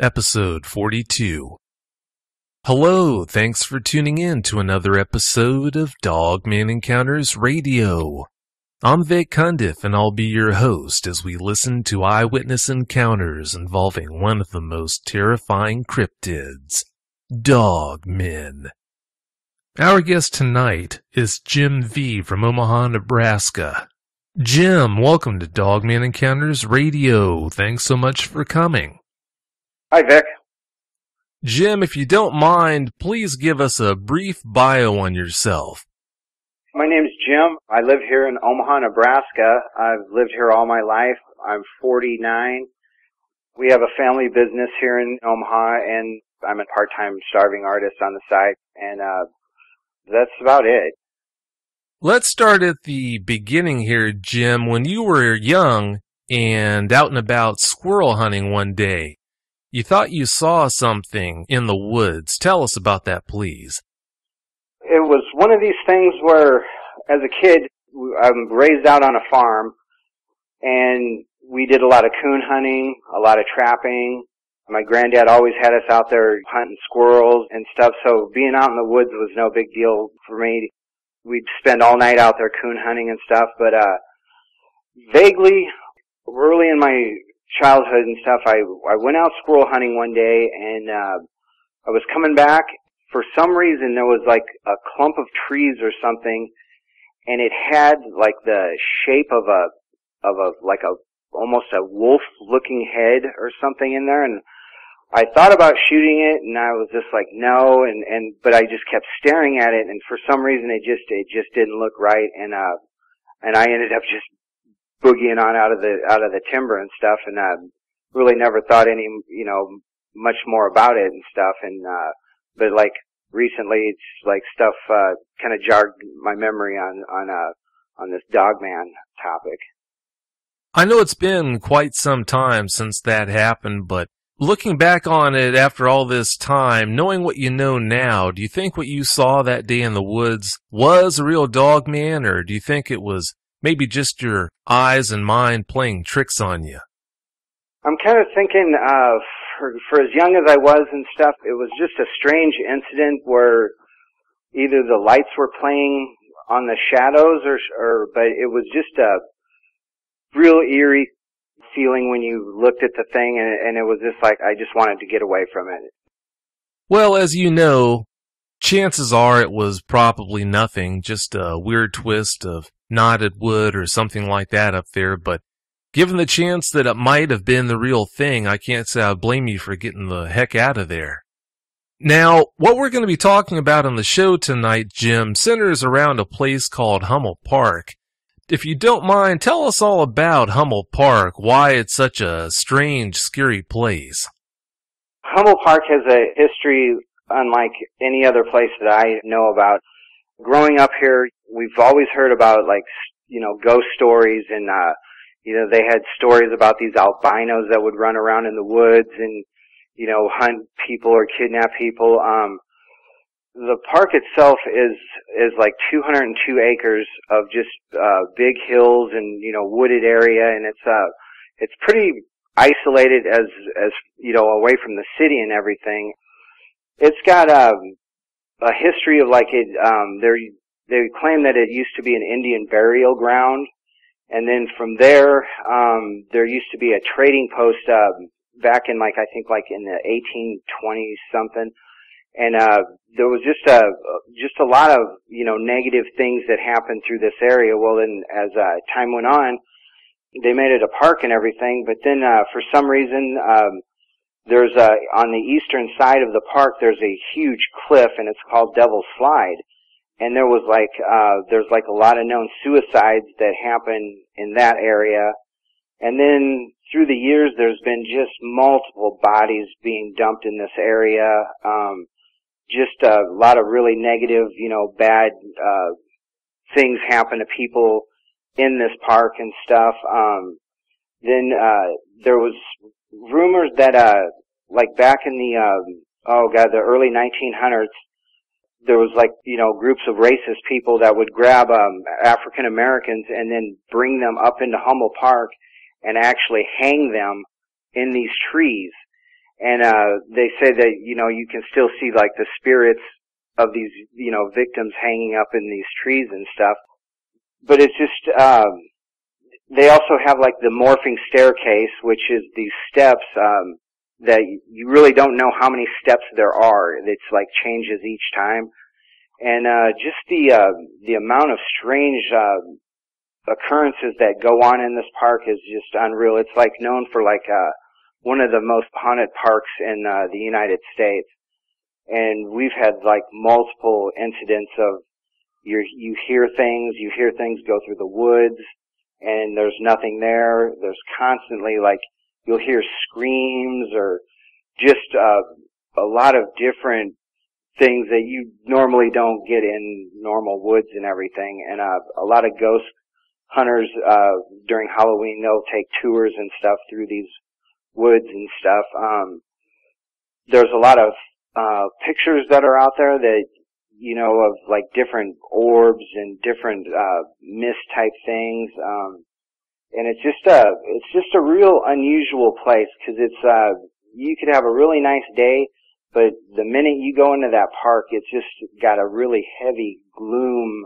Episode 42. Hello, thanks for tuning in to another episode of Dogman Encounters Radio. I'm Vic Cundiff, and I'll be your host as we listen to eyewitness encounters involving one of the most terrifying cryptids, Dogmen. Our guest tonight is Jim V. from Omaha, Nebraska. Jim, welcome to Dogman Encounters Radio. Thanks so much for coming. Hi, Vic. Jim, if you don't mind, please give us a brief bio on yourself. My name is Jim. I live here in Omaha, Nebraska. I've lived here all my life. I'm 49. We have a family business here in Omaha, and I'm a part-time starving artist on the side, and that's about it. Let's start at the beginning here, Jim. When you were young and out and about squirrel hunting one day, you thought you saw something in the woods. Tell us about that, please. It was one of these things where, as a kid, I'm raised out on a farm, and we did a lot of coon hunting, a lot of trapping. My granddad always had us out there hunting squirrels and stuff, so being out in the woods was no big deal for me. We'd spend all night out there coon hunting and stuff, but vaguely, early in my childhood and stuff, I went out squirrel hunting one day, and I was coming back. For some reason, there was like a clump of trees or something, and it had like the shape of almost a wolf-looking head or something in there, and I thought about shooting it, and I was just like, no, but I just kept staring at it, and for some reason, it just didn't look right, and I ended up just boogieing on out of the timber and stuff, and really never thought much more about it and stuff, and but like recently it's like stuff kind of jarred my memory on this Dogman topic. I know it's been quite some time since that happened, but looking back on it after all this time, knowing what you know now, do you think what you saw that day in the woods was a real Dogman, or do you think it was maybe just your eyes and mind playing tricks on you? I'm kind of thinking, for as young as I was and stuff, it was just a strange incident where either the lights were playing on the shadows but it was just a real eerie feeling when you looked at the thing, and it was just like, I just wanted to get away from it. Well, as you know, chances are it was probably nothing, just a weird twist of knotted wood or something like that up there, but given the chance that it might have been the real thing, I can't say I blame you for getting the heck out of there. Now, what we're going to be talking about on the show tonight, Jim, centers around a place called Hummel Park. If you don't mind, tell us all about Hummel Park, why it's such a strange, scary place. Hummel Park has a history unlike any other place that I know about. Growing up here, we've always heard about, ghost stories, and, they had stories about these albinos that would run around in the woods and, hunt people or kidnap people. The park itself is like 202 acres of just, big hills and, wooded area, and it's pretty isolated as, away from the city and everything. It's got, a history of they claim that it used to be an Indian burial ground, and then from there, there used to be a trading post, back in I think in the 1820s something, and, there was just a lot of, negative things that happened through this area. Well, then as, time went on, they made it a park and everything, but then, for some reason, there's on the eastern side of the park, there's a huge cliff, and it's called Devil's Slide. And there was there's a lot of known suicides that happen in that area. And then through the years, there's been just multiple bodies being dumped in this area. Just a lot of really negative, bad, things happen to people in this park and stuff. Then, there was rumors that, back in the early 1900s, there was groups of racist people that would grab, African Americans and then bring them up into Hummel Park and actually hang them in these trees. And they say that, you know, you can still see like the spirits of these, you know, victims hanging up in these trees and stuff. But it's just, they also have like the morphing staircase, which is these steps, that you really don't know how many steps there are. It's like changes each time. And, just the amount of strange, occurrences that go on in this park is just unreal. It's like known for like, one of the most haunted parks in, the United States. And we've had like multiple incidents of you hear things go through the woods and there's nothing there. There's constantly like, you'll hear screams or just, a lot of different things that you normally don't get in normal woods and everything. And, a lot of ghost hunters, during Halloween, they'll take tours and stuff through these woods and stuff. There's a lot of, pictures that are out there that, you know, of like different orbs and different, mist type things. And it's just a real unusual place because it's, you could have a really nice day, but the minute you go into that park, it's just got a really heavy gloom,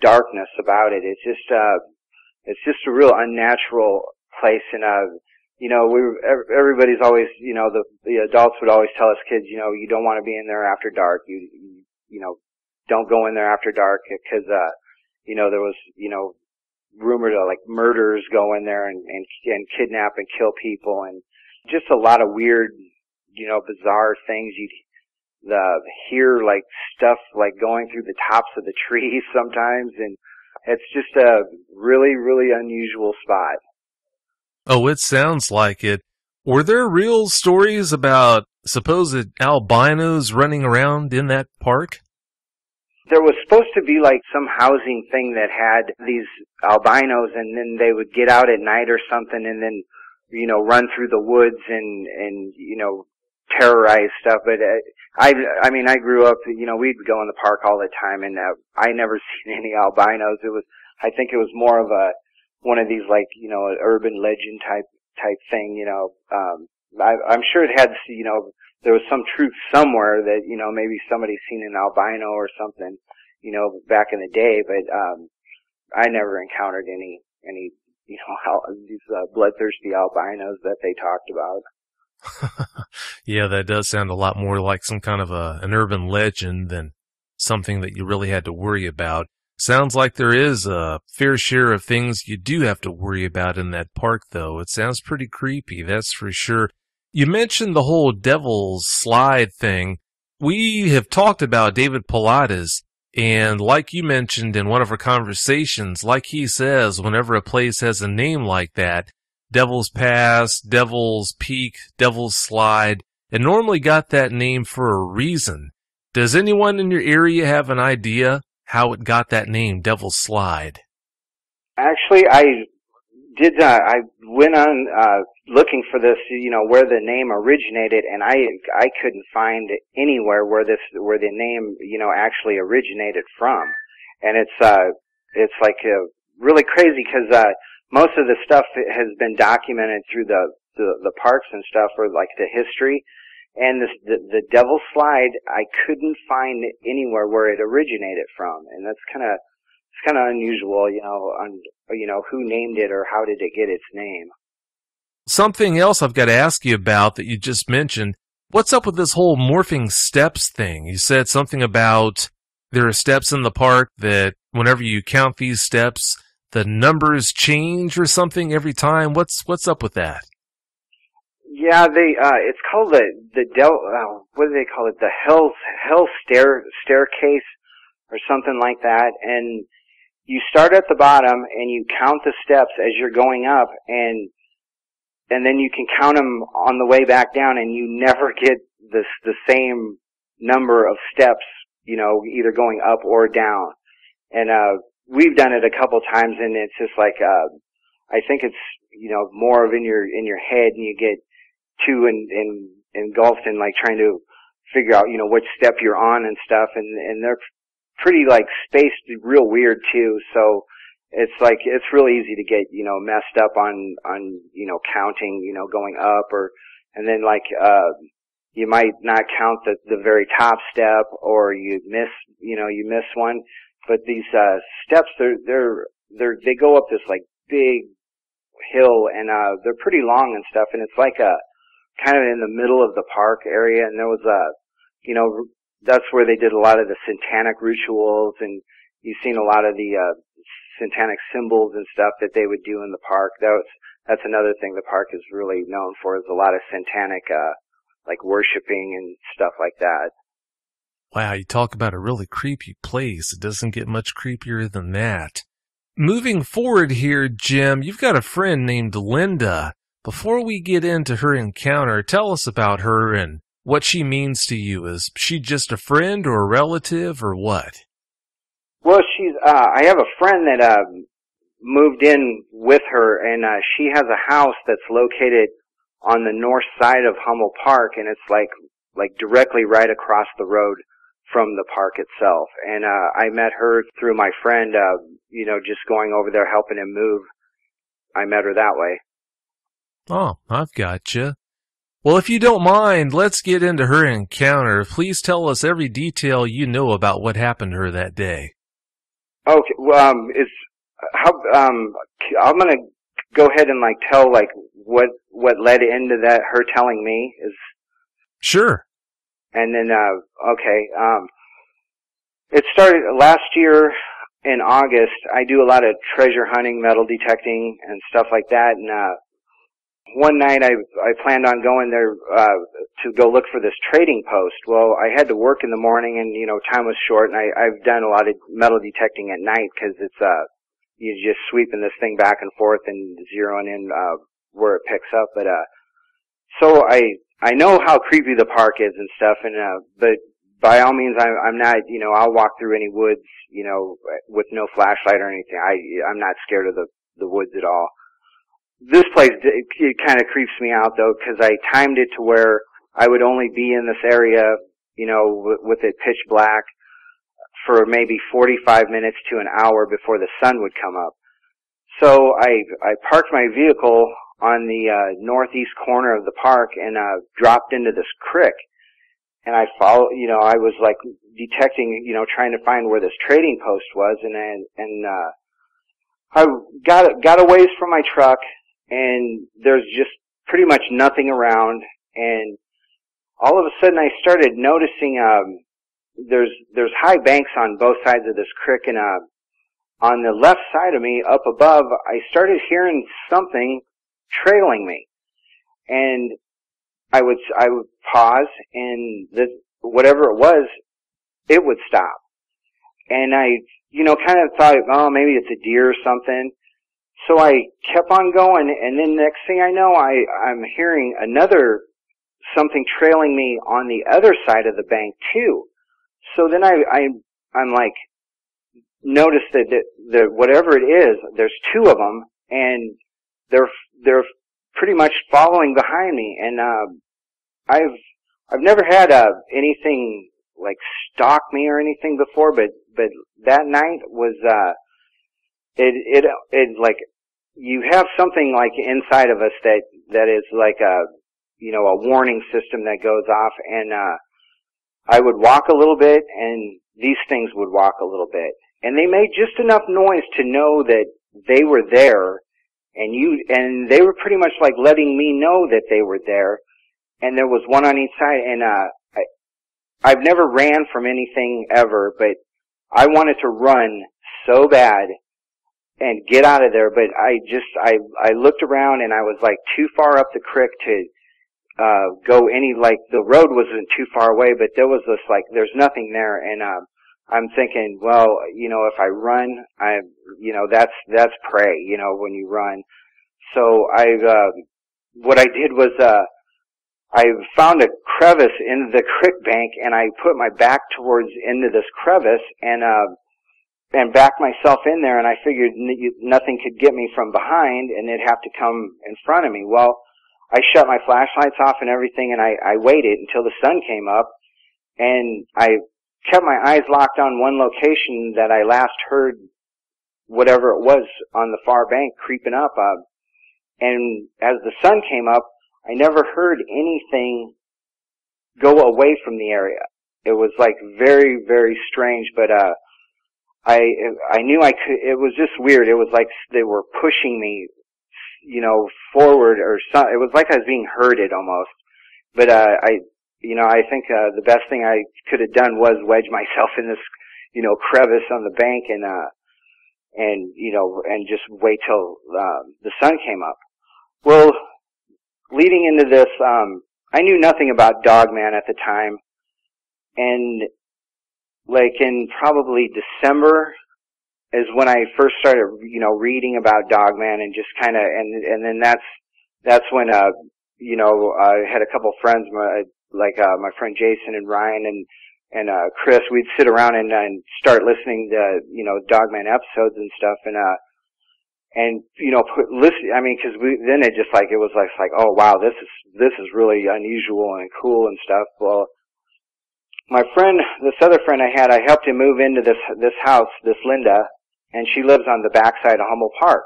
darkness about it. It's just a real unnatural place. And, you know, everybody's always, you know, the adults would always tell us kids, you know, you don't want to be in there after dark. You know, don't go in there after dark because, you know, there was, you know, rumored of like murderers go in there and kidnap and kill people and just a lot of weird, you know, bizarre things. You'd hear like stuff like going through the tops of the trees sometimes, and it's just a really, really unusual spot. Oh, it sounds like it. Were there real stories about supposed albinos running around in that park? There was supposed to be like some housing thing that had these albinos, and then they would get out at night or something and then, you know, run through the woods and you know, terrorize stuff. But I mean, I grew up, you know, we'd go in the park all the time, and I never seen any albinos. I think it was more of one of these like, you know, an urban legend type thing, you know. I'm sure it had, you know, there was some truth somewhere that, you know, maybe somebody's seen an albino or something, you know, back in the day, but, I never encountered any, you know, these, bloodthirsty albinos that they talked about. Yeah, that does sound a lot more like some kind of an urban legend than something that you really had to worry about. Sounds like there is a fair share of things you do have to worry about in that park, though. It sounds pretty creepy, that's for sure. You mentioned the whole Devil's Slide thing. We have talked about David Pilates, and like you mentioned in one of our conversations, like he says, whenever a place has a name like that, Devil's Pass, Devil's Peak, Devil's Slide, it normally got that name for a reason. Does anyone in your area have an idea how it got that name, Devil's Slide? Actually, I went on looking for this, you know, where the name originated, and I couldn't find anywhere where the name, you know, actually originated from. And it's like really crazy because most of the stuff has been documented through the parks and stuff, or like the history. And the Devil's Slide, I couldn't find anywhere where it originated from, and that's kind of unusual, you know, on, you know, who named it or how did it get its name. Something else I've got to ask you about that you just mentioned. What's up with this whole morphing steps thing? You said something about there are steps in the park that whenever you count these steps, the numbers change or something every time. What's up with that? Yeah, it's called what do they call it? The hell staircase or something like that. And you start at the bottom and you count the steps as you're going up, and then you can count them on the way back down, and you never get the same number of steps, you know, either going up or down. And we've done it a couple times, and it's just like I think it's, you know, more of in your head, and you get too engulfed in like trying to figure out, you know, which step you're on and stuff, and they're pretty like spaced real weird too. So it's like, it's real easy to get, you know, messed up on, you know, counting, you know, going up or and then like you might not count the very top step, or you miss one. But these steps, they go up this like big hill, and they're pretty long and stuff, and it's like a kind of in the middle of the park area, and there was that's where they did a lot of the satanic rituals, and you've seen a lot of the satanic symbols and stuff that they would do in the park. That's another thing the park is really known for, is a lot of satanic like worshiping and stuff like that. Wow, you talk about a really creepy place. It doesn't get much creepier than that. Moving forward here, Jim, you've got a friend named Linda. Before we get into her encounter, tell us about her and what she means to you. Is she just a friend or a relative or what? Well, I have a friend that moved in with her, and she has a house that's located on the north side of Hummel Park, and it's like directly right across the road from the park itself. And I met her through my friend, just going over there helping him move. I met her that way. Oh, I've gotcha. Well, if you don't mind, let's get into her encounter. Please tell us every detail you know about what happened to her that day. Okay, well, I'm gonna go ahead and like tell like what led into that, her telling me is. Sure. And then, it started last year in August. I do a lot of treasure hunting, metal detecting, and stuff like that. And one night I planned on going there to go look for this trading post. Well, I had to work in the morning, and time was short. And I've done a lot of metal detecting at night because it's you're just sweeping this thing back and forth and zeroing in where it picks up. But so I know how creepy the park is and stuff, and but by all means I'm not, I'll walk through any woods, with no flashlight or anything. I'm not scared of the woods at all. This place, it kind of creeps me out though, because I timed it to where I would only be in this area, with it pitch black for maybe 45 minutes to an hour before the sun would come up. So I parked my vehicle on the northeast corner of the park and dropped into this creek. And I followed, I was like detecting, trying to find where this trading post was, and I got a ways from my truck, and there's just pretty much nothing around, and all of a sudden I started noticing there's high banks on both sides of this creek, and on the left side of me, up above, I started hearing something trailing me, and I would pause, and whatever it was, it would stop, and I kind of thought, oh, maybe it's a deer or something. So I kept on going, and then next thing I know, I'm hearing something trailing me on the other side of the bank too. So then I'm like, notice that whatever it is, there's two of them, and they're pretty much following behind me. And I've never had anything like stalk me or anything before, but that night was it like, you have something like inside of us that is like a warning system that goes off, and I would walk a little bit, and these things would walk a little bit, and they made just enough noise to know that they were there, and they were pretty much like letting me know that they were there, and there was one on each side, and I've never ran from anything ever, but I wanted to run so bad and get out of there, but I looked around, and I was like too far up the creek to go the road wasn't too far away, but there was this like, there's nothing there, and I'm thinking, well, if I run, that's prey, when you run. So what I did was, I found a crevice in the creek bank, and I put my back into this crevice, and backed myself in there, and I figured nothing could get me from behind, and it'd have to come in front of me. Well, I shut my flashlights off and everything, and I waited until the sun came up, and I kept my eyes locked on one location that I last heard whatever it was on the far bank creeping up. And as the sun came up, I never heard anything go away from the area. It was like very, very strange, but I knew I could. It was just weird. It was like they were pushing me, forward or something. It was like I was being herded almost. But I think the best thing I could have done was wedge myself in this, crevice on the bank and just wait till the sun came up. Well, leading into this, I knew nothing about Dogman at the time, and like in probably December is when I first started, reading about Dogman and just kind of, and then that's when, I had a couple friends, my friend Jason and Ryan and Chris. We'd sit around and start listening to, Dogman episodes and stuff, listen. I mean, because then it just like it was like, oh wow, this is really unusual and cool and stuff. Well, my friend, this other friend I had, I helped him move into this house, this Linda, and she lives on the backside of Hummel Park.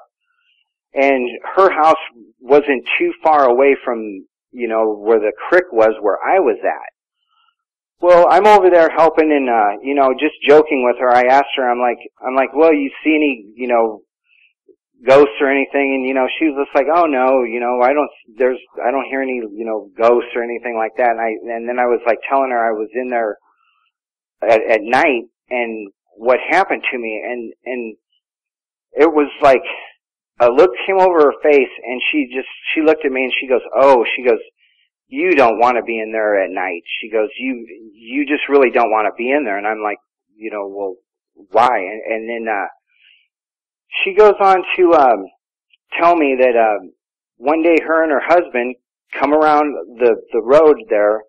And her house wasn't too far away from, where the creek was where I was at. Well, I'm over there helping and, just joking with her. I asked her, I'm like, well, you see any, ghosts or anything? And, she was just like, oh no, I don't hear any, ghosts or anything like that. And then I was like telling her I was in there at night and what happened to me. And it was like, a look came over her face, and she looked at me and she goes, you don't want to be in there at night. She goes, you just really don't want to be in there. And I'm like, well, why? And then, she goes on to, tell me that, one day her and her husband come around the road there,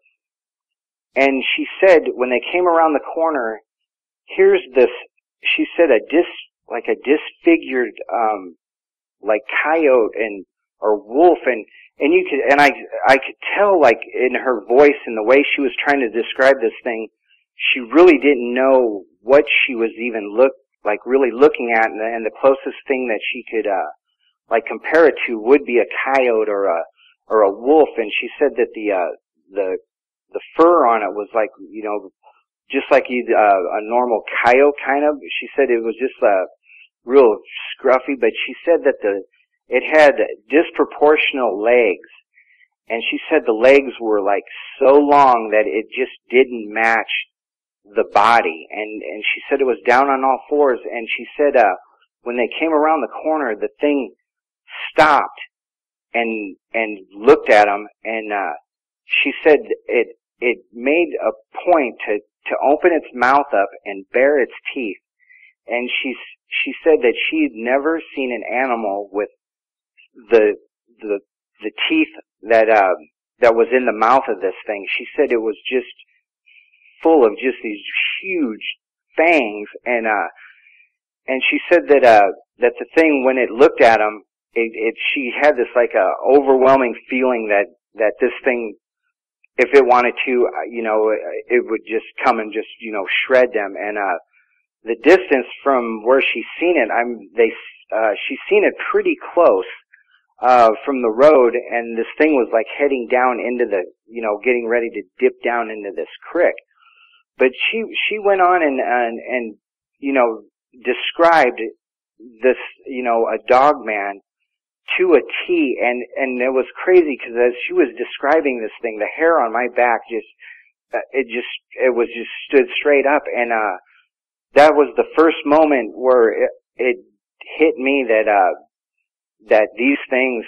and she said when they came around the corner, here's this, she said a disfigured, like coyote or wolf, and you could, and I could tell, like, in her voice and the way she was trying to describe this thing, she really didn't know what she was even really looking at, and the closest thing that she could compare it to would be a coyote or a wolf. And she said that the fur on it was like, just like a normal coyote kind of. She said it was just real scruffy, but she said that it had disproportional legs, and she said the legs were like so long that it just didn't match the body, and she said it was down on all fours, and she said when they came around the corner, the thing stopped and looked at them, and she said it made a point to open its mouth up and bare its teeth. And she said that she'd never seen an animal with the teeth that was in the mouth of this thing. She said it was just full of just these huge fangs, and she said that the thing, when it looked at him, she had this like overwhelming feeling that this thing, if it wanted to, it would just come and just, shred them. And the distance from where she's seen it, she's seen it pretty close from the road, and this thing was like heading down into the, getting ready to dip down into this creek. But she went on and described this, a Dogman to a T, and it was crazy because as she was describing this thing, the hair on my back it stood straight up, and that was the first moment where it hit me that these things,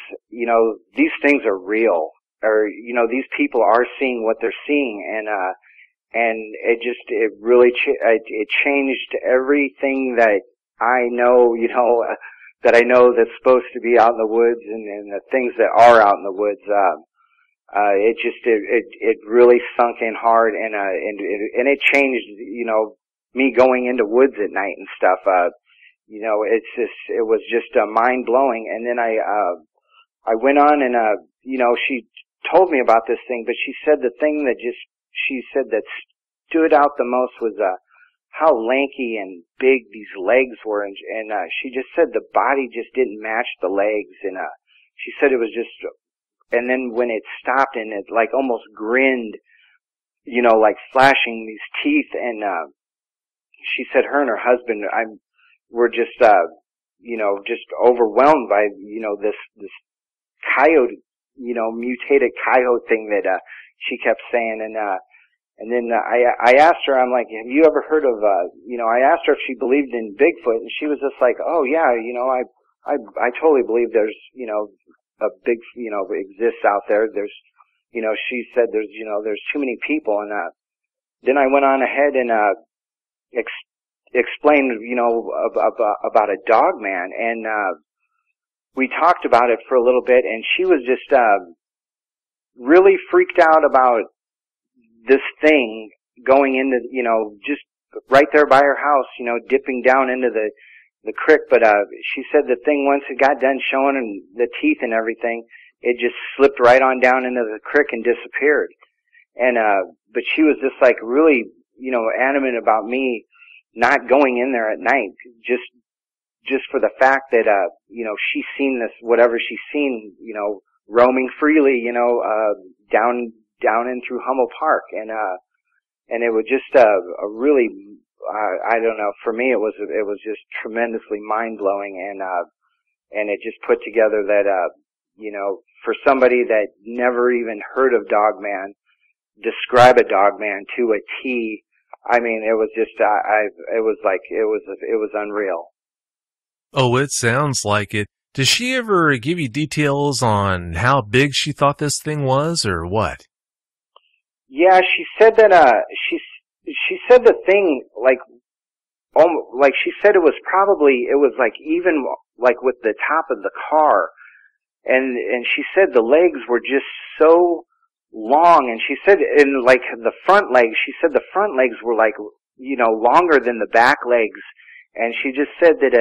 these things are real, or these people are seeing what they're seeing, and it really it changed everything that I know, that I know that's supposed to be out in the woods, and the things that are out in the woods. It really sunk in hard, and it changed, me going into woods at night and stuff. It was just mind blowing. And then I went on and, she told me about this thing, but she said the thing she said that stood out the most was, how lanky and big these legs were, and she just said the body just didn't match the legs, and she said it was just and then when it stopped and it like almost grinned, you know, like flashing these teeth, and she said her and her husband were just you know, just overwhelmed by, you know, this coyote, you know, mutated coyote thing that she kept saying. And then I asked her, I'm like, have you ever heard of you know, I asked her if she believed in Bigfoot, and she was just like, oh yeah, you know, I totally believe there's, you know, a big, you know, exists out there. There's, you know, she said there's, you know, there's too many people. And then I went on ahead and explained, you know, about a Dogman, and we talked about it for a little bit, and she was just really freaked out about this thing going into, you know, just right there by her house, you know, dipping down into the creek. But she said the thing, once it got done showing the teeth and everything, it just slipped right on down into the creek and disappeared. And but she was just like really, you know, adamant about me not going in there at night, just for the fact that you know, she's seen this, whatever she's seen, you know, roaming freely, you know, down in through Hummel Park. And it was just a really, I don't know, for me it was just tremendously mind blowing, and it just put together that you know, for somebody that never even heard of Dogman, describe a Dogman to a T. I mean, it was just, it was like, it was unreal. Oh, it sounds like it. Does she ever give you details on how big she thought this thing was, or what? Yeah, she said that, she said the thing, like she said it was like even like with the top of the car, and she said the legs were just so long, and she said in like the front legs, she said the front legs were like, you know, longer than the back legs, and she just said that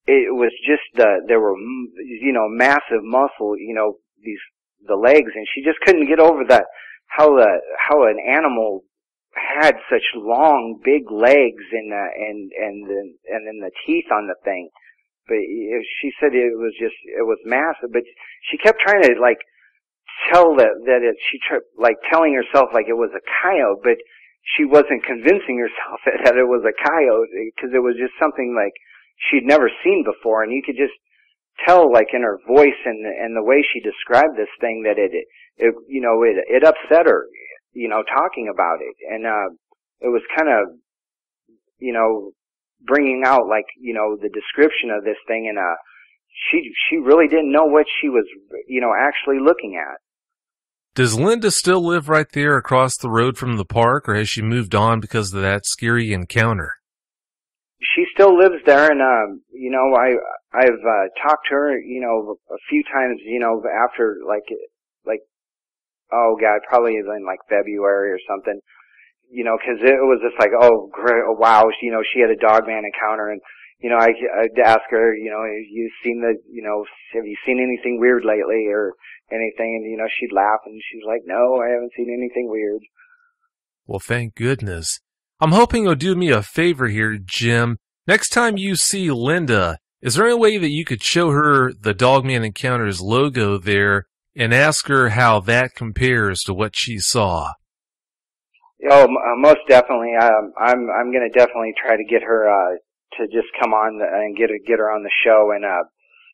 it was just there were, you know, massive muscle, you know, the legs, and she just couldn't get over that how an animal had such long big legs, and then the teeth on the thing. But she said it was massive, but she kept trying to like tell like telling herself like it was a coyote, but she wasn't convincing herself that it was a coyote, because it was just something like she'd never seen before, and you could just tell like in her voice and the way she described this thing that it you know, it upset her, you know, talking about it. And it was kind of, you know, bringing out like, you know, the description of this thing, and she really didn't know what she was, you know, actually looking at. Does Linda still live right there across the road from the park, or has she moved on because of that scary encounter? She still lives there, and you know, I've talked to her, you know, a few times, you know, after like oh god, probably in like February or something, you know, because it was just like, oh great, oh, wow, you know, she had a Dogman encounter, and you know, I'd ask her, you know, have you seen anything weird lately or anything? And you know, she'd laugh, and she's like, no, I haven't seen anything weird. Well, thank goodness. I'm hoping you'll do me a favor here, Jim. Next time you see Linda, is there any way that you could show her the Dogman Encounters logo there and ask her how that compares to what she saw? Oh, most definitely. I'm going to definitely try to get her to just come on and get her on the show,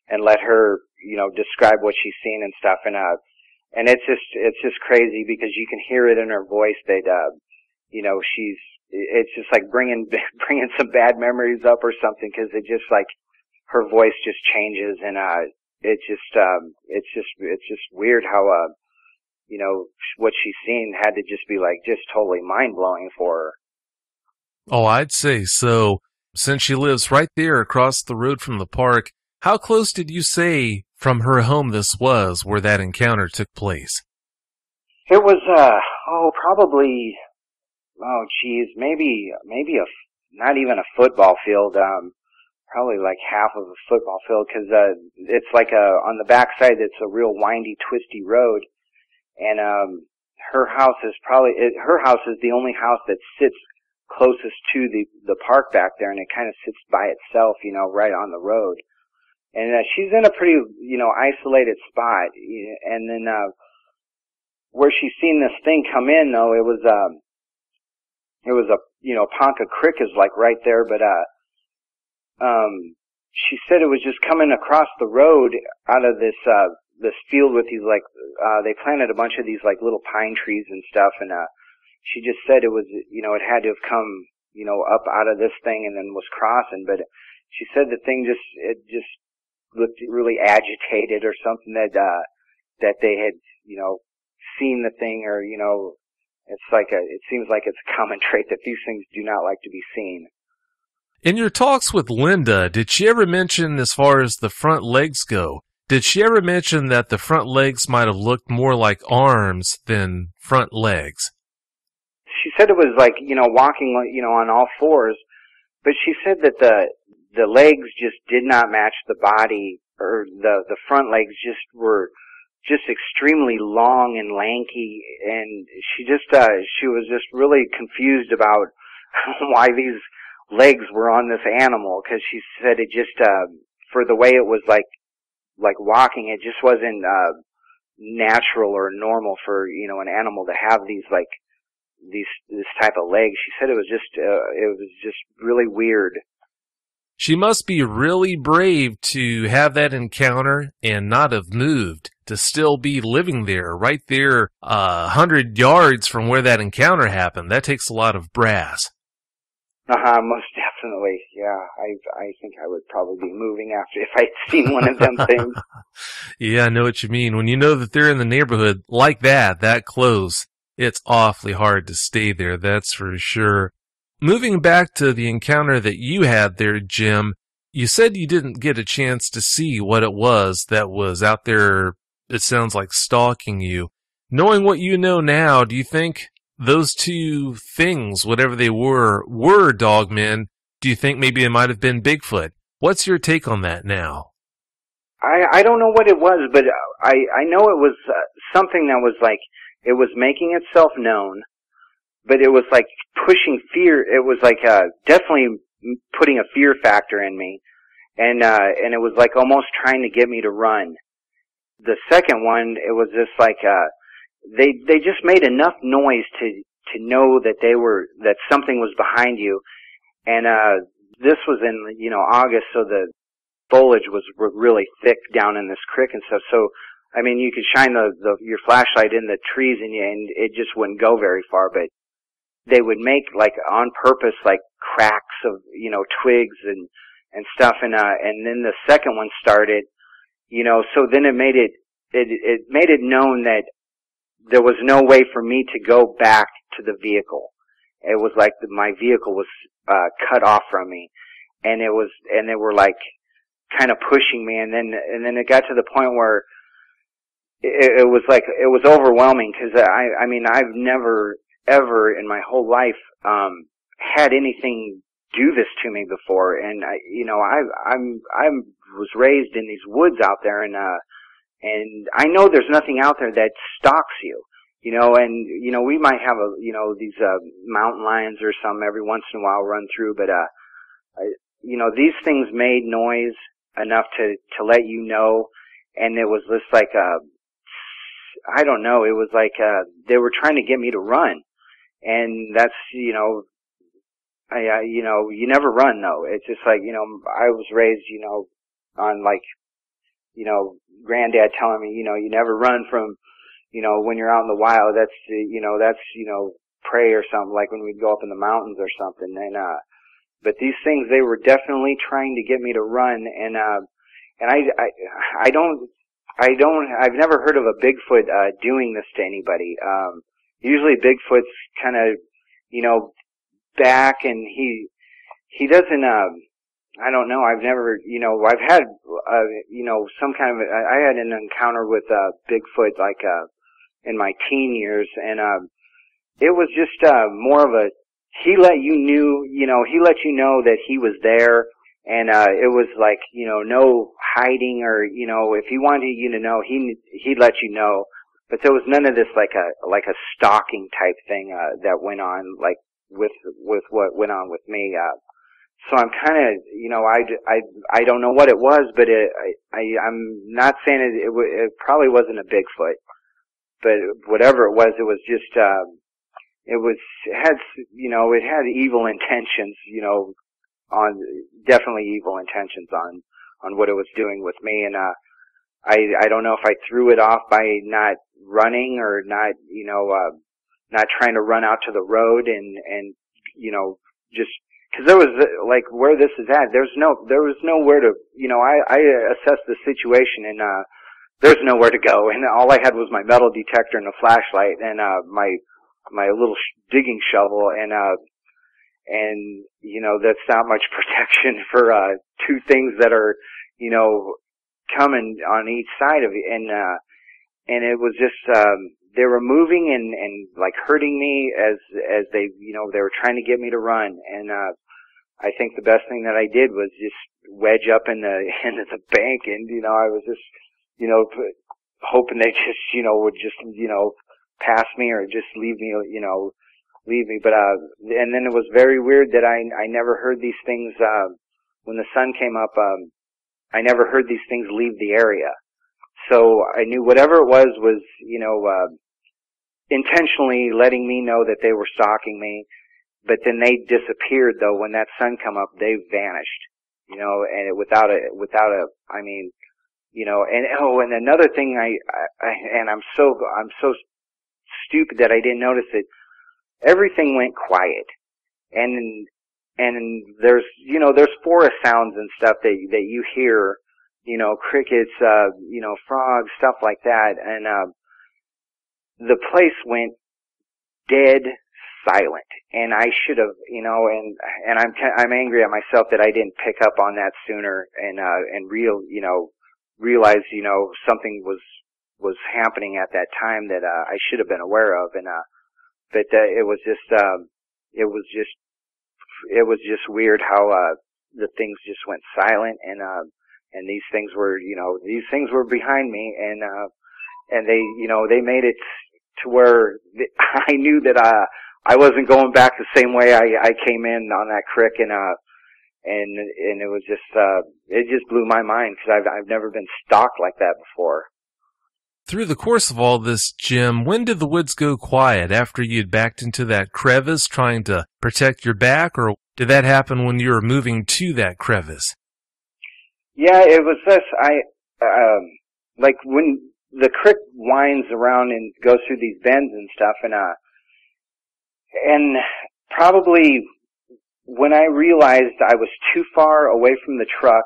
and let her, you know, describe what she's seen and stuff. And it's just crazy, because you can hear it in her voice that you know, it's just like bringing some bad memories up or something, because it just like her voice just changes, and it's just weird how you know, what she's seen had to just be like just totally mind blowing for her. Oh, I'd say so. Since she lives right there across the road from the park, how close did you say from her home this was where that encounter took place? It was probably, oh geez, maybe not even a football field, probably like half of a football field, because it's like on the backside it's a real windy, twisty road, and her house is the only house that sits closest to the park back there, and it kind of sits by itself, you know, right on the road. And she's in a pretty, isolated spot. And then where she's seen this thing come in, though, it was Ponca Creek is like right there, but she said it was just coming across the road out of this field with these they planted a bunch of these like little pine trees and stuff, and she just said it was, it had to have come, up out of this thing and then was crossing, but she said the thing just looked really agitated or something, that they had, seen the thing, or, it seems like it's a common trait that these things do not like to be seen. In your talks with Linda, did she ever mention, as far as the front legs go, did she ever mention that the front legs might have looked more like arms than front legs? She said it was like, walking, on all fours, but she said that the legs just did not match the body, or the front legs just were just extremely long and lanky, and she was just really confused about why these legs were on this animal, because she said it just, for the way it was like walking, it just wasn't, natural or normal for, an animal to have these, this type of legs. She said it was just really weird. She must be really brave to have that encounter and not have moved, to still be living there, right there, 100 yards from where that encounter happened. That takes a lot of brass. Most definitely. Yeah, I think I would probably be moving after if I'd seen one of them things. Yeah, I know what you mean. When you know that they're in the neighborhood like that close, it's awfully hard to stay there, that's for sure. Moving back to the encounter that you had there, Jim, you said you didn't get a chance to see what it was that was out there, it sounds like, stalking you. Knowing what you know now, do you think those two things, whatever they were dogmen? Do you think maybe it might have been Bigfoot? What's your take on that now? I don't know what it was, but I know it was something that was like, it was making itself known, but it was like pushing fear. It was like definitely putting a fear factor in me, and it was like almost trying to get me to run. The second one, it was just like they just made enough noise to know that something was behind you, and this was in August, so the foliage was really thick down in this creek and stuff. So I mean, you could shine your flashlight in the trees and it just wouldn't go very far, but they would make like on purpose like cracks of twigs and stuff, and then the second one started, so then it made it known that there was no way for me to go back to the vehicle. It was like my vehicle was cut off from me, and they were like kind of pushing me, and then it got to the point where it was like it was overwhelming, because I mean I've never ever in my whole life had anything do this to me before, and I was raised in these woods out there, and I know there's nothing out there that stalks you, and we might have these mountain lions or some every once in a while run through, but these things made noise enough to let you know, and it was just like I don't know, it was like they were trying to get me to run, and that's you never run though. It's just like I was raised on like granddad telling me you never run from when you're out in the wild. That's that's prey or something, like when we'd go up in the mountains or something, and but these things, they were definitely trying to get me to run, and I've never heard of a Bigfoot doing this to anybody. Usually Bigfoot's kind of back, and he doesn't I don't know, I've never I've had some kind of I had an encounter with Bigfoot like in my teen years, and it was just more of a he let you know that he was there, and it was like no hiding, or if he wanted you to know, he'd let you know, but there was none of this like a stalking type thing that went on like with what went on with me. So I'm kind of, I don't know what it was, but I'm not saying it probably wasn't a Bigfoot, but whatever it was just, it had evil intentions, definitely evil intentions on what it was doing with me. And, I don't know if I threw it off by not running or not, not trying to run out to the road and, just, cause there was, like, where this is at, there was nowhere to, I assessed the situation and, there's nowhere to go, and all I had was my metal detector and a flashlight and, my little digging shovel and, that's not much protection for, two things that are, coming on each side of it. And it was just, they were moving and like hurting me as they, they were trying to get me to run. And, I think the best thing that I did was just wedge up into the bank and, I was just, hoping they just, would just, pass me or just leave me. But, and then it was very weird that I never heard these things, when the sun came up, I never heard these things leave the area. So I knew whatever it was, intentionally letting me know that they were stalking me. But then they disappeared though. When that sun come up, they vanished, and and another thing I'm so stupid that I didn't notice it. Everything went quiet. And there's forest sounds and stuff that you hear, crickets, frogs, stuff like that. And, the place went dead silent. And I should have, and I'm angry at myself that I didn't pick up on that sooner and realize, something was happening at that time that, I should have been aware of. And, but, it was just weird how, the things just went silent and these things were, behind me and they made it to where I knew that, I wasn't going back the same way I came in on that crick and it was just, it just blew my mind because I've never been stalked like that before. Through the course of all this, Jim, when did the woods go quiet? After you'd backed into that crevice trying to protect your back, or did that happen when you were moving to that crevice? Yeah, it was this. Like when the creek winds around and goes through these bends and stuff, and probably when I realized I was too far away from the truck,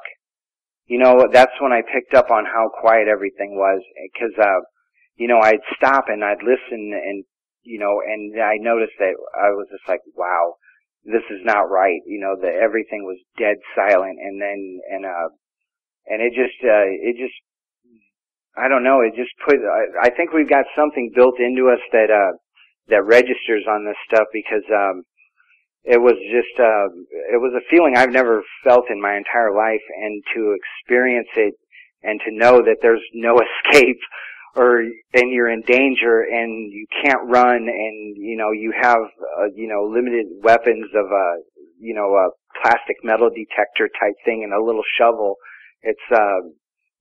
that's when I picked up on how quiet everything was, because, I'd stop and I'd listen and, and I noticed that I was just like, wow, this is not right, that everything was dead silent, and then, and it just, I don't know, it just I think we've got something built into us that registers on this stuff, because, it was just, it was a feeling I've never felt in my entire life, and to experience it and to know that there's no escape and you're in danger and you can't run and, you have, limited weapons of a plastic metal detector type thing and a little shovel. It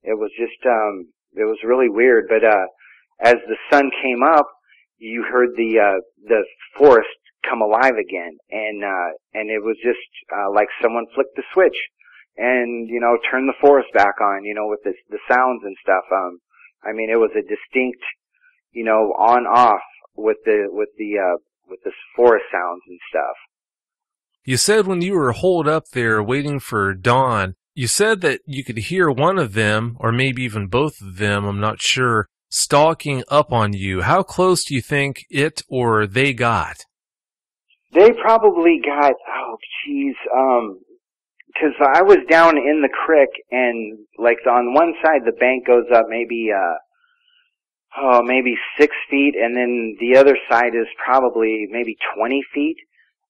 was just, it was really weird. But, as the sun came up, you heard the forest come alive again, and it was just like someone flicked the switch and turned the forest back on, with the sounds and stuff. I mean, it was a distinct on off with the forest sounds and stuff. You said when you were holed up there waiting for dawn, you said that you could hear one of them, or maybe even both of them, I'm not sure, stalking up on you. How close do you think it or they got? They probably got, cause I was down in the creek and like on one side the bank goes up maybe 6 feet, and then the other side is probably maybe 20 feet.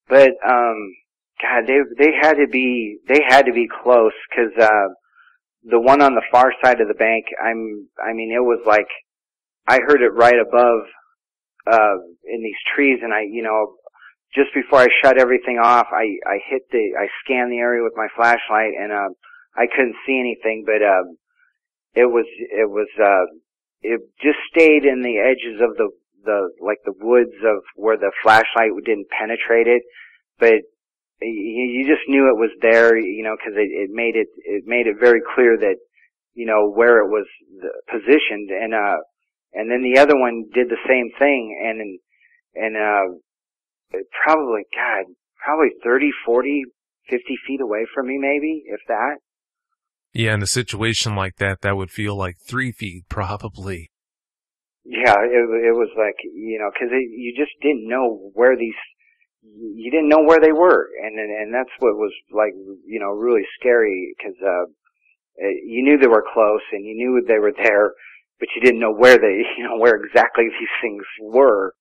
But, God, they had to be close, cause, the one on the far side of the bank, it was like, I heard it right above, in these trees, and just before I shut everything off, I scanned the area with my flashlight, and I couldn't see anything, but it just stayed in the edges of the woods of where the flashlight didn't penetrate it, but you just knew it was there, because it made it very clear that, where it was positioned, and then the other one did the same thing, and probably 30, 40, 50 feet away from me, maybe, if that. Yeah, in a situation like that, that would feel like 3 feet, probably. Yeah, it was like, because you just didn't know where you didn't know where they were, and that's what was like, really scary, because you knew they were close, and you knew they were there, but you didn't know where where exactly these things were.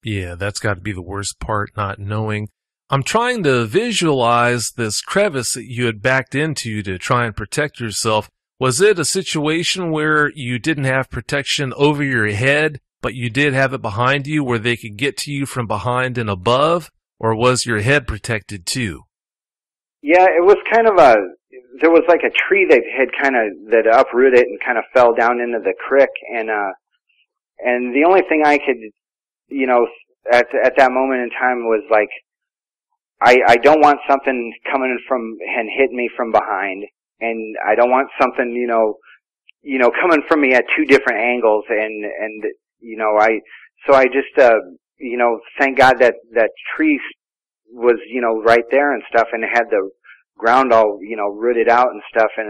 Yeah, that's got to be the worst part, not knowing. I'm trying to visualize this crevice that you had backed into to try and protect yourself. Was it a situation where you didn't have protection over your head, but you did have it behind you where they could get to you from behind and above? Or was your head protected too? Yeah, it was kind of there was like a tree that uprooted it and kind of fell down into the creek, and the only thing I could, at that moment in time was like, I don't want something coming from and hitting me from behind, and I don't want something, coming from me at two different angles, and I just, thank God that tree was, right there and stuff, and it had the ground all, rooted out and stuff, and,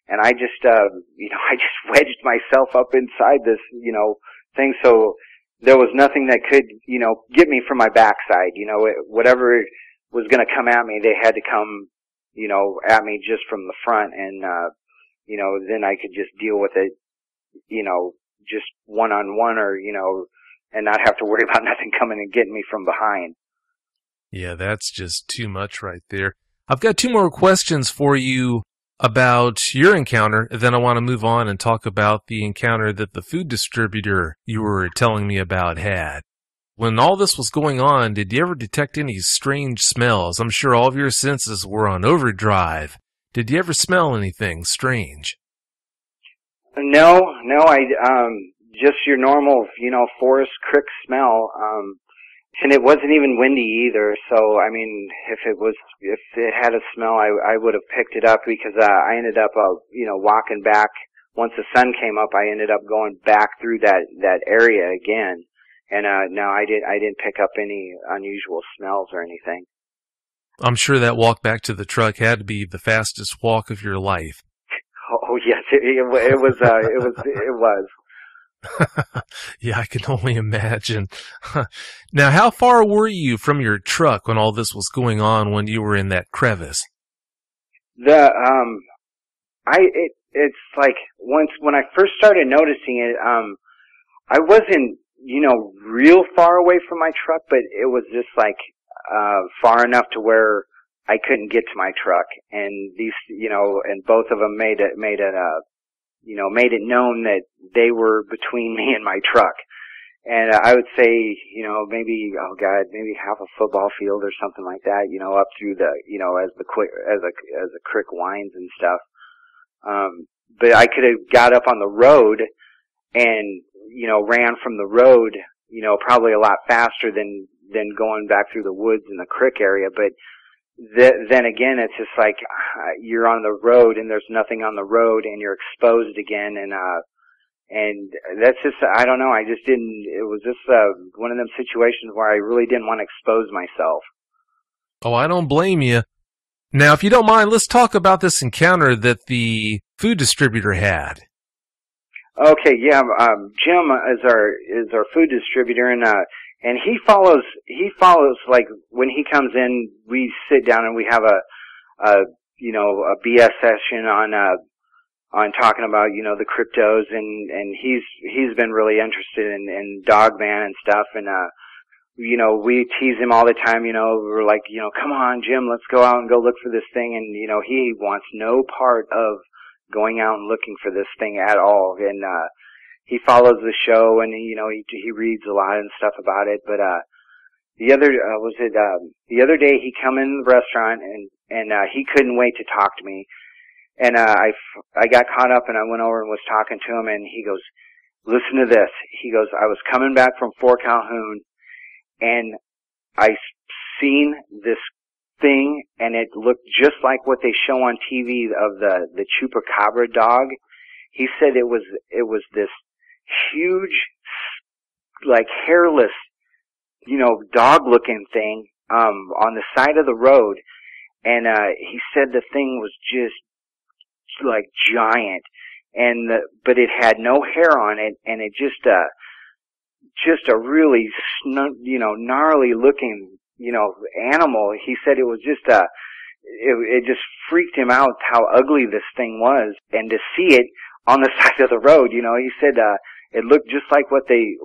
and I just, I just wedged myself up inside this, thing, so there was nothing that could, get me from my backside, whatever was going to come at me, they had to come, at me just from the front, and, then I could just deal with it, just one-on-one, or, and not have to worry about nothing coming and getting me from behind. Yeah, that's just too much right there. I've got 2 more questions for you about your encounter, then I want to move on and talk about the encounter that the food distributor you were telling me about had. When all this was going on, did you ever detect any strange smells? I'm sure all of your senses were on overdrive. Did you ever smell anything strange? No, I just your normal, forest creek smell. And it wasn't even windy either, so I mean, if it had a smell, I would have picked it up, because I ended up walking back. Once the sun came up, I ended up going back through that area again, and no, I didn't pick up any unusual smells or anything. I'm sure that walk back to the truck had to be the fastest walk of your life. Oh yes, it was. Yeah, I can only imagine. Now, how far were you from your truck when all this was going on, when you were in that crevice? It's like when I first started noticing it, I wasn't, real far away from my truck, but it was just like, far enough to where I couldn't get to my truck, and these, and both of them made it known that they were between me and my truck. And I would say, maybe half a football field or something like that, up through the, as the creek winds and stuff. But I could have got up on the road and, ran from the road, probably a lot faster than going back through the woods in the creek area. But then again, it's just like, you're on the road and there's nothing on the road and you're exposed again, and that's just, I don't know, it was just, one of them situations where I really didn't want to expose myself. Oh, I don't blame you. Now, if you don't mind, let's talk about this encounter that the food distributor had. Okay, yeah, Jim is our food distributor, and he follows, like, when he comes in, we sit down and we have a BS session on talking about, the cryptos, and he's been really interested in Dogman and stuff, and, we tease him all the time, we're like, come on, Jim, let's go out and go look for this thing, and, he wants no part of going out and looking for this thing at all, and, he follows the show, and, he reads a lot and stuff about it, but, the other day he come in the restaurant and he couldn't wait to talk to me. And I got caught up and I went over and was talking to him, and he goes, "Listen to this." He goes, "I was coming back from Fort Calhoun and I seen this thing, and it looked just like what they show on TV of the chupacabra dog." He said it was this huge, like hairless, dog looking thing on the side of the road, and he said the thing was just like giant, and but it had no hair on it, and it just a really gnarly looking animal. He said it was just it just freaked him out how ugly this thing was, and to see it on the side of the road, he said it looked just like what they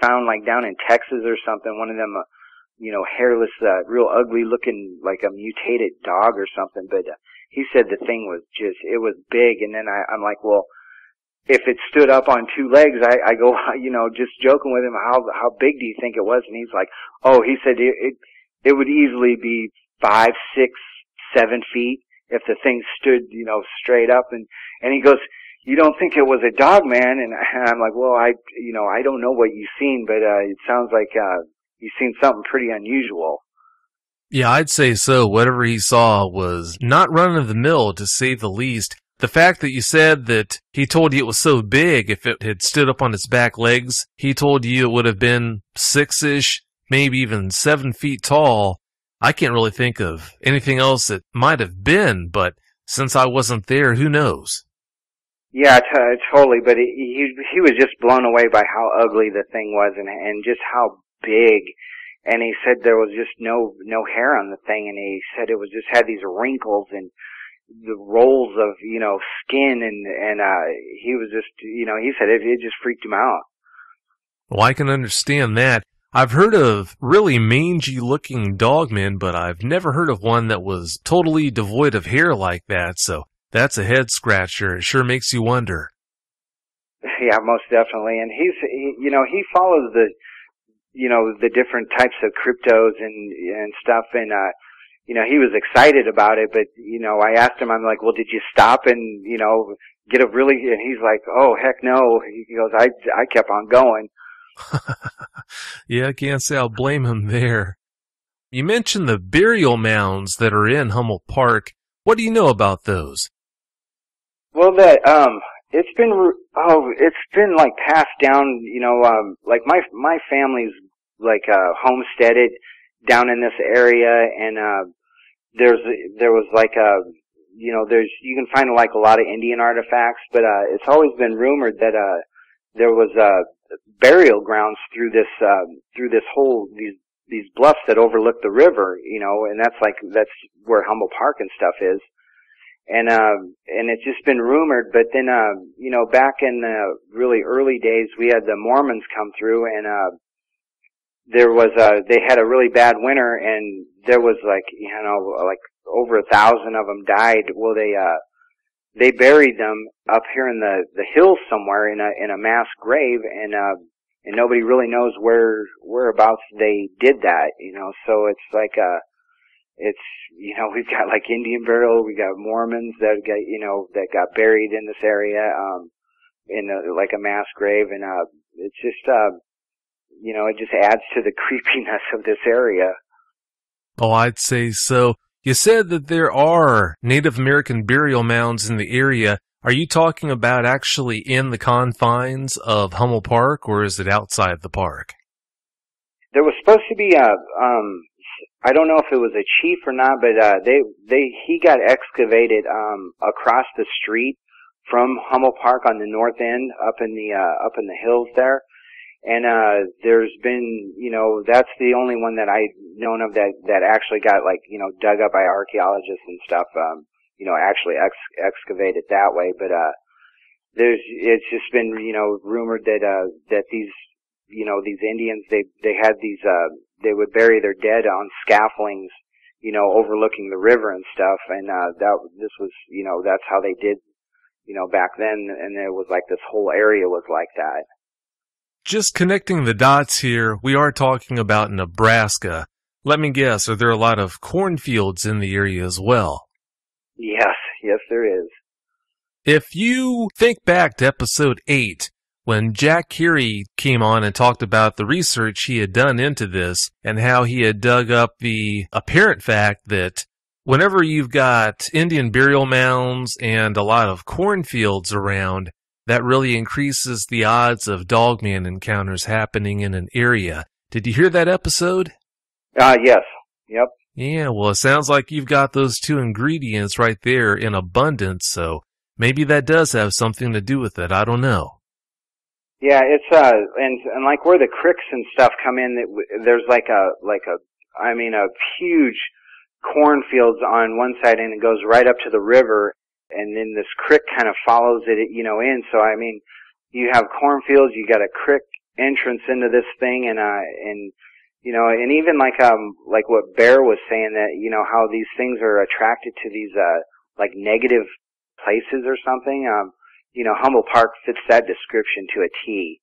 found like down in Texas or something, one of them hairless, real ugly looking, like a mutated dog or something. But he said the thing was it was big. And then I'm like, well, if it stood up on two legs, I go, just joking with him, how big do you think it was? And he's like, oh, he said it would easily be 5, 6, 7 feet if the thing stood, straight up. And he goes, "You don't think it was a Dogman?" And I'm like, well, I don't know what you've seen, but it sounds like you've seen something pretty unusual. Yeah, I'd say so. Whatever he saw was not run-of-the-mill, to say the least. The fact that you said that he told you it was so big, if it had stood up on its back legs, he told you it would have been 6-ish, maybe even 7 feet tall. I can't really think of anything else it might have been, but since I wasn't there, who knows? Yeah, totally. But he was just blown away by how ugly the thing was, and just how big. And he said there was just no hair on the thing, and he said it was just had these wrinkles and the rolls of skin, and he was just he said it just freaked him out. Well, I can understand that. I've heard of really mangy-looking dogmen, but I've never heard of one that was totally devoid of hair like that, so that's a head-scratcher. It sure makes you wonder. Yeah, most definitely. And he follows the different types of cryptos and stuff, and he was excited about it, but I asked him, I'm like, well, did you stop and get a really, and he's like, oh heck no. He goes, I kept on going. Yeah, I can't say I'll blame him there. You mentioned the burial mounds that are in Hummel Park. What do you know about those? Well, it's been like passed down, like my family's like homesteaded down in this area, and there was like you can find like a lot of Indian artifacts, but it's always been rumored that there was burial grounds through this whole these bluffs that overlook the river, and that's where Hummel Park and stuff is. And it's just been rumored, but then, back in the really early days, we had the Mormons come through, and, they had a really bad winter, and there was like over 1,000 of them died. Well, they buried them up here in the hills somewhere in a mass grave, and nobody really knows whereabouts they did that, so it's like, we've got like Indian burial, we got Mormons that got buried in this area, in like a mass grave, and it's just, it just adds to the creepiness of this area. Oh, I'd say so. You said that there are Native American burial mounds in the area. Are you talking about actually in the confines of Hummel Park, or is it outside the park? There was supposed to be I don't know if it was a chief or not, but he got excavated across the street from Hummel Park on the north end, up in the hills there. And there's been, that's the only one that I've known of that actually got dug up by archaeologists and stuff, actually excavated that way. But it's just been rumored that these these Indians, they had these they would bury their dead on scaffoldings, overlooking the river and stuff, and this was that's how they did back then, and it was like this whole area was like that. just connecting the dots here, we are talking about Nebraska. Let me guess, are there a lot of cornfields in the area as well? Yes, there is. If you think back to episode 8, when Jack Carey came on and talked about the research he had done into this and how he had dug up the apparent fact that whenever you've got Indian burial mounds and a lot of cornfields around, that really increases the odds of Dogman encounters happening in an area. Did you hear that episode? Yes. Yep. Yeah, well, it sounds like you've got those two ingredients right there in abundance, so maybe that does have something to do with it. I don't know. Yeah, it's and like where the creeks and stuff come in, there's a huge cornfields on one side, and it goes right up to the river, and then this creek kind of follows it, in. So I mean, you have cornfields, you got a creek entrance into this thing, and even like what Bear was saying, that how these things are attracted to these like negative places or something. Hummel Park fits that description to a T.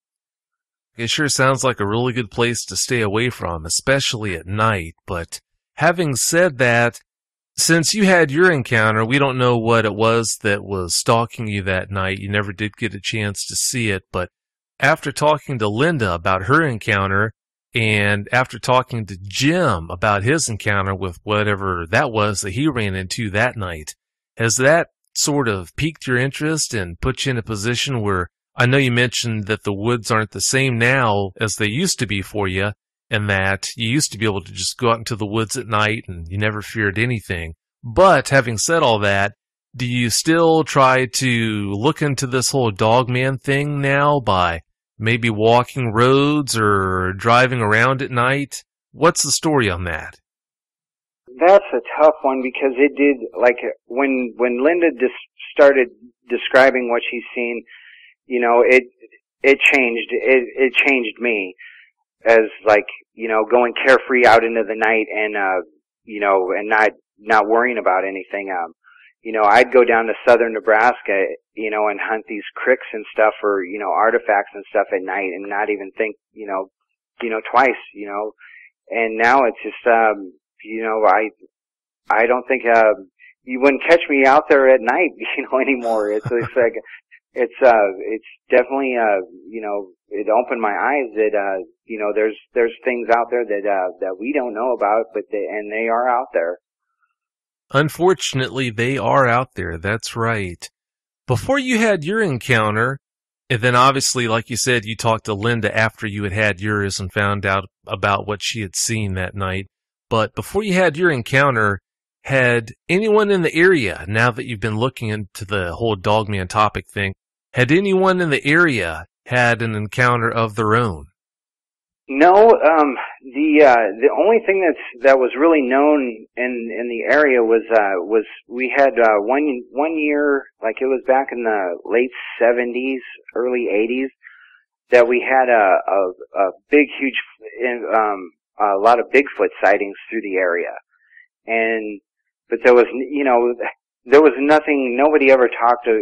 It sure sounds like a really good place to stay away from, especially at night. But having said that, since you had your encounter, we don't know what it was that was stalking you that night. You never did get a chance to see it. But after talking to Linda about her encounter, and after talking to Jim about his encounter with whatever that was that he ran into that night, has that sort of piqued your interest and put you in a position where, I know you mentioned that the woods aren't the same now as they used to be for you, and that you used to be able to just go out into the woods at night and you never feared anything. But having said all that, do you still try to look into this whole Dogman thing now by maybe walking roads or driving around at night? What's the story on that? That's a tough one, because it did, like, when Linda started describing what she's seen, it changed. It changed me as, like, going carefree out into the night and, and not worrying about anything. I'd go down to southern Nebraska, and hunt these creeks and stuff for, artifacts and stuff at night, and not even think, twice, and now it's just, I don't think, you wouldn't catch me out there at night, anymore. It's like, it's definitely, it opened my eyes that, there's things out there that we don't know about, and they are out there. Unfortunately, they are out there. That's right. Before you had your encounter, and then obviously, like you said, you talked to Linda after you had yours and found out about what she had seen that night. But before you had your encounter, had anyone in the area, now that you've been looking into the whole Dogman topic thing, had anyone in the area had an encounter of their own? No, the only thing that was really known in the area was we had one year, like it was back in the late 70s, early 80s, that we had a big, huge, a lot of Bigfoot sightings through the area. But there was, there was nothing, nobody ever talked to,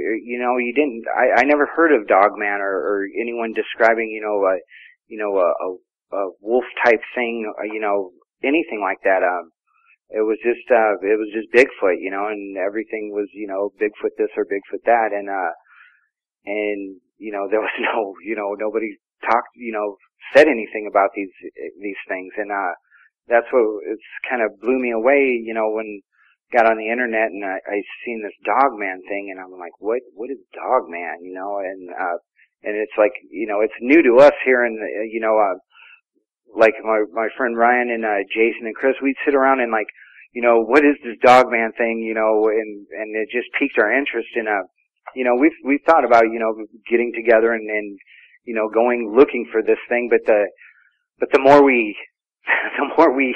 I never heard of Dogman or anyone describing, a wolf type thing, anything like that. It was just Bigfoot, and everything was, Bigfoot this or Bigfoot that, and there was nobody talked, said anything about these things, and that's what it's kind of blew me away, when I got on the internet and I seen this Dogman thing, and I'm like, what is Dogman, and it's like, it's new to us here in the, like my friend Ryan and Jason and Chris, we'd sit around and like, what is this Dogman thing, and it just piqued our interest in we've thought about, getting together and going looking for this thing, but the more we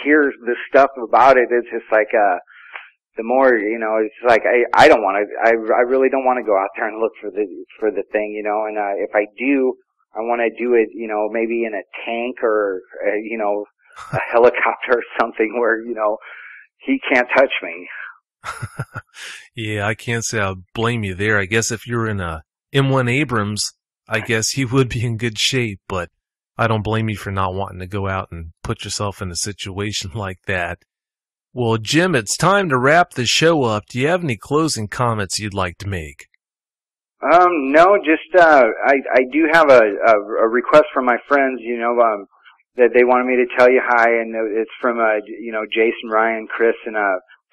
hear this stuff about it, it's just like the more, it's like I don't want to, I really don't want to go out there and look for the thing, and if I do, I want to do it, maybe in a tank or, a helicopter or something where, he can't touch me. Yeah, I can't say I blame you there. I guess if you're in a M1 Abrams, I guess he would be in good shape. But I don't blame you for not wanting to go out and put yourself in a situation like that. Well, Jim, it's time to wrap the show up. Do you have any closing comments you'd like to make? No, just, I do have a request from my friends, that they wanted me to tell you hi, and it's from, Jason, Ryan, Chris, and,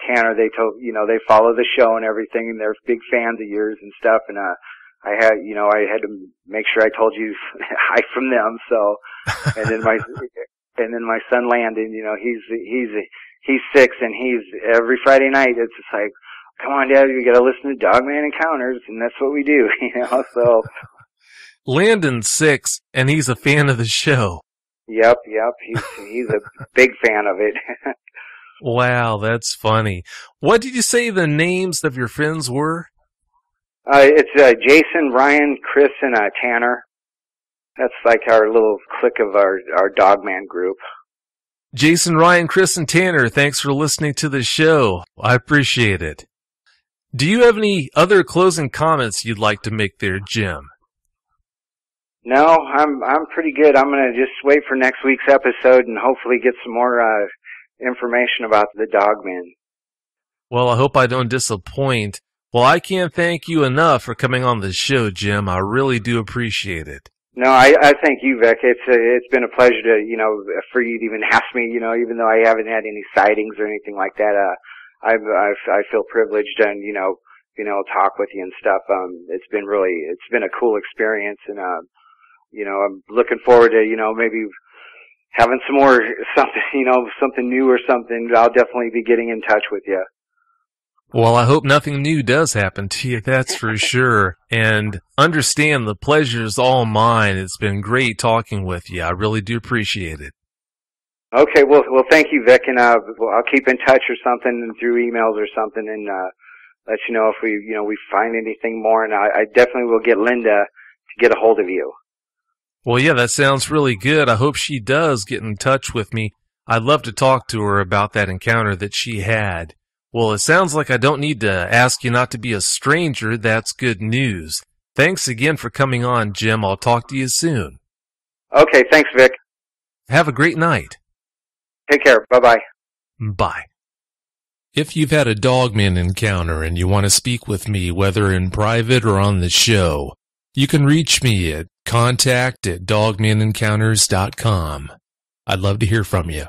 Tanner. They they follow the show and everything, and they're big fans of yours and stuff, and, I had to make sure I told you hi from them, so, and then my son Landon, he's 6, and every Friday night, it's just like, come on, Dad, you gotta listen to Dogman Encounters, and that's what we do, so. Landon's 6, and he's a fan of the show. Yep, he's a big fan of it. Wow, that's funny. What did you say the names of your friends were? It's, Jason, Ryan, Chris, and, Tanner. That's like our little clique of our Dogman group. Jason, Ryan, Chris, and Tanner, thanks for listening to the show. I appreciate it. Do you have any other closing comments you'd like to make there, Jim? No, I'm pretty good. I'm gonna just wait for next week's episode and hopefully get some more information about the Dogman. Well, I hope I don't disappoint. Well, I can't thank you enough for coming on the show, Jim. I really do appreciate it. No, I thank you, Vic. It's been a pleasure to for you to even ask me. Even though I haven't had any sightings or anything like that, I feel privileged and talk with you and stuff. It's been a cool experience, and I'm looking forward to maybe having some more something new or something. I'll definitely be getting in touch with you. Well, I hope nothing new does happen to you, that's for sure. And understand the pleasure's all mine. It's been great talking with you. I really do appreciate it. Okay, well, thank you, Vic, and I'll keep in touch or something through emails or something, and let you know if we find anything more. And I definitely will get Linda to get a hold of you. Well, yeah, that sounds really good. I hope she does get in touch with me. I'd love to talk to her about that encounter that she had. Well, it sounds like I don't need to ask you not to be a stranger. That's good news. Thanks again for coming on, Jim. I'll talk to you soon. Okay, thanks, Vic. Have a great night. Take care. Bye-bye. Bye. If you've had a Dogman encounter and you want to speak with me, whether in private or on the show, you can reach me at contact@dogmanencounters.com. I'd love to hear from you.